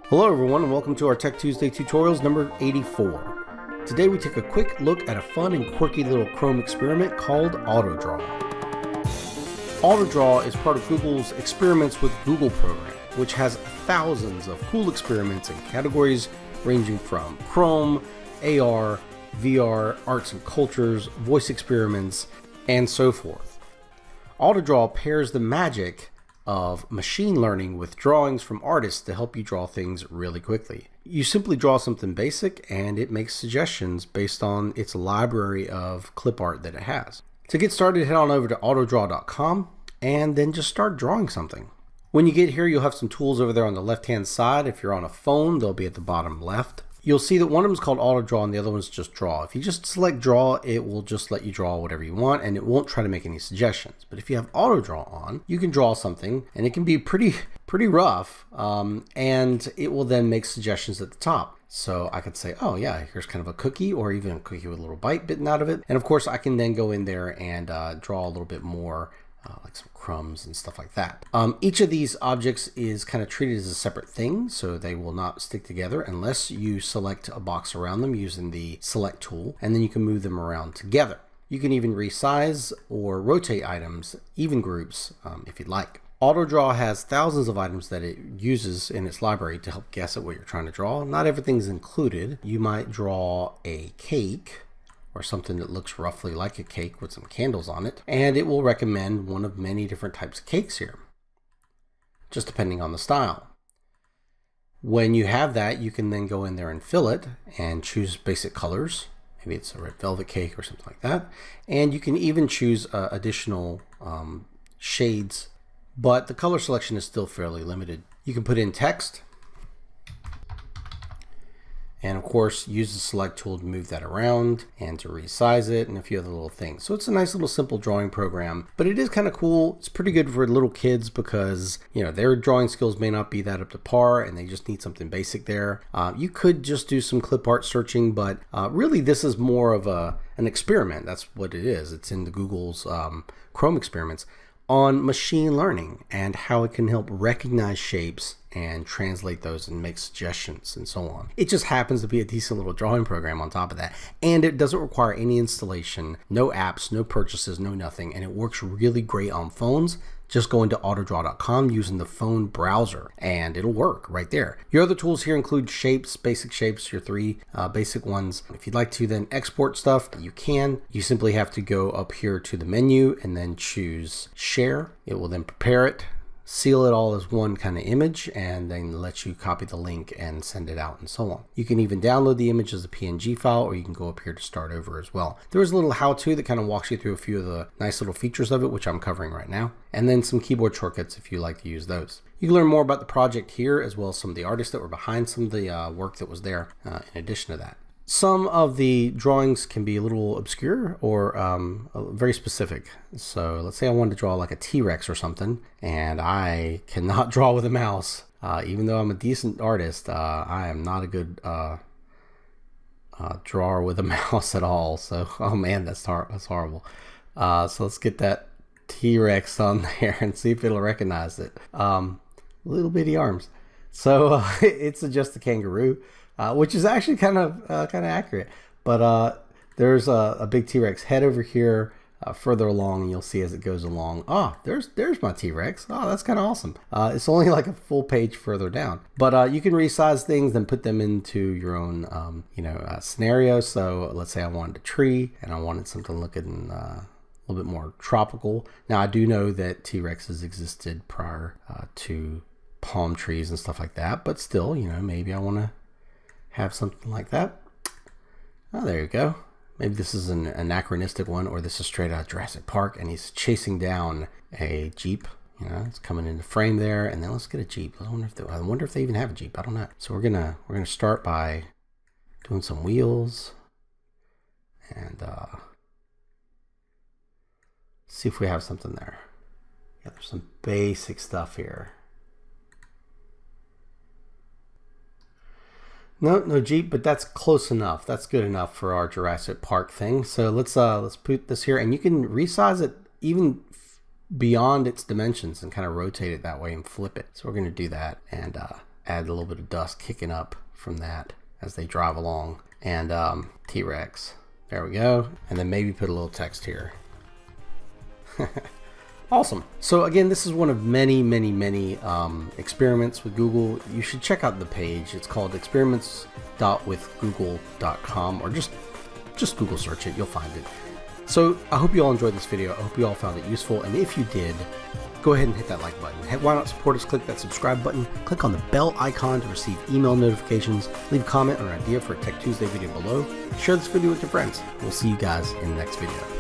Hello everyone and welcome to our Tech Tuesday tutorials number 84. Today we take a quick look at a fun and quirky little Chrome experiment called Autodraw. Autodraw is part of Google's Experiments with Google program, which has thousands of cool experiments in categories ranging from Chrome, AR, VR, arts and cultures, voice experiments, and so forth. Autodraw pairs the magic of machine learning with drawings from artists to help you draw things really quickly. You simply draw something basic and it makes suggestions based on its library of clip art that it has. To get started, head on over to autodraw.com and then just start drawing something. When you get here, you'll have some tools over there on the left hand side. If you're on a phone, they'll be at the bottom left. You'll see that one of them is called Autodraw and the other one's just Draw. If you just select Draw, it will just let you draw whatever you want and it won't try to make any suggestions. But if you have Autodraw on, you can draw something and it can be pretty rough, and it will then make suggestions at the top. So I could say, oh yeah, here's kind of a cookie, or even a cookie with a little bite bitten out of it. And of course I can then go in there and draw a little bit more, like some crumbs and stuff like that. Each of these objects is kind of treated as a separate thing, so they will not stick together unless you select a box around them using the select tool, and then you can move them around together. You can even resize or rotate items, even groups, if you'd like. Autodraw has thousands of items that it uses in its library to help guess at what you're trying to draw. Not everything's included. You might draw a cake, or something that looks roughly like a cake with some candles on it, and it will recommend one of many different types of cakes here, just depending on the style. When you have that, you can then go in there and fill it and choose basic colors. Maybe it's a red velvet cake or something like that, and you can even choose additional shades, but the color selection is still fairly limited. You can put in text, and of course use the select tool to move that around and to resize it and a few other little things. So it's a nice little simple drawing program, but it is kind of cool. It's pretty good for little kids because, you know, their drawing skills may not be that up to par and they just need something basic there. You could just do some clip art searching, but really this is more of an experiment. That's what it is. It's in the Google's Chrome experiments on machine learning and how it can help recognize shapes and translate those and make suggestions and so on. It just happens to be a decent little drawing program on top of that, and it doesn't require any installation, no apps, no purchases, no nothing, and it works really great on phones. Just go into autodraw.com using the phone browser and it'll work right there. Your other tools here include shapes, basic shapes, your three basic ones. If you'd like to then export stuff, you can. You simply have to go up here to the menu and then choose share. It will then prepare it, seal it all as one kind of image, and then let you copy the link and send it out and so on. You can even download the image as a PNG file, or you can go up here to start over as well. There's a little how-to that kind of walks you through a few of the nice little features of it, which I'm covering right now, and then some keyboard shortcuts if you like to use those. You can learn more about the project here, as well as some of the artists that were behind some of the work that was there in addition to that. Some of the drawings can be a little obscure or very specific. So let's say I wanted to draw like a T-Rex or something, and I cannot draw with a mouse. Even though I'm a decent artist, I am not a good drawer with a mouse at all. So, oh man, that's horrible. So let's get that T-Rex on there and see if it'll recognize it. Little bitty arms. So it's just a kangaroo. Which is actually kind of accurate, but there's a big T-Rex head over here further along, and you'll see as it goes along. Oh, there's my T-Rex. Oh, that's kind of awesome. It's only like a full page further down, but you can resize things and put them into your own scenario. So let's say I wanted a tree and I wanted something looking a little bit more tropical. Now I do know that T-Rexes existed prior to palm trees and stuff like that, but still, maybe I want to have something like that. Oh, there you go. Maybe this is an anachronistic one, or this is straight out of Jurassic Park and he's chasing down a Jeep. It's coming into frame there, and then let's get a Jeep. I wonder if they even have a Jeep. I don't know. So we're gonna start by doing some wheels and see if we have something there. Yeah, there's some basic stuff here. No Jeep, but that's close enough. That's good enough for our Jurassic Park thing. So let's put this here, and you can resize it even beyond its dimensions and kind of rotate it that way and flip it. So we're going to do that and add a little bit of dust kicking up from that as they drive along. And T-Rex, there we go. And then maybe put a little text here. Awesome. So again, this is one of many experiments with Google. You should check out the page. It's called experiments.withgoogle.com, or just Google search it, you'll find it. So I hope you all enjoyed this video. I hope you all found it useful, and if you did, go ahead and hit that like button. Why not support us? Click that subscribe button. Click on the bell icon to receive email notifications. Leave a comment or an idea for a Tech Tuesday video below. Share this video with your friends. We'll see you guys in the next video.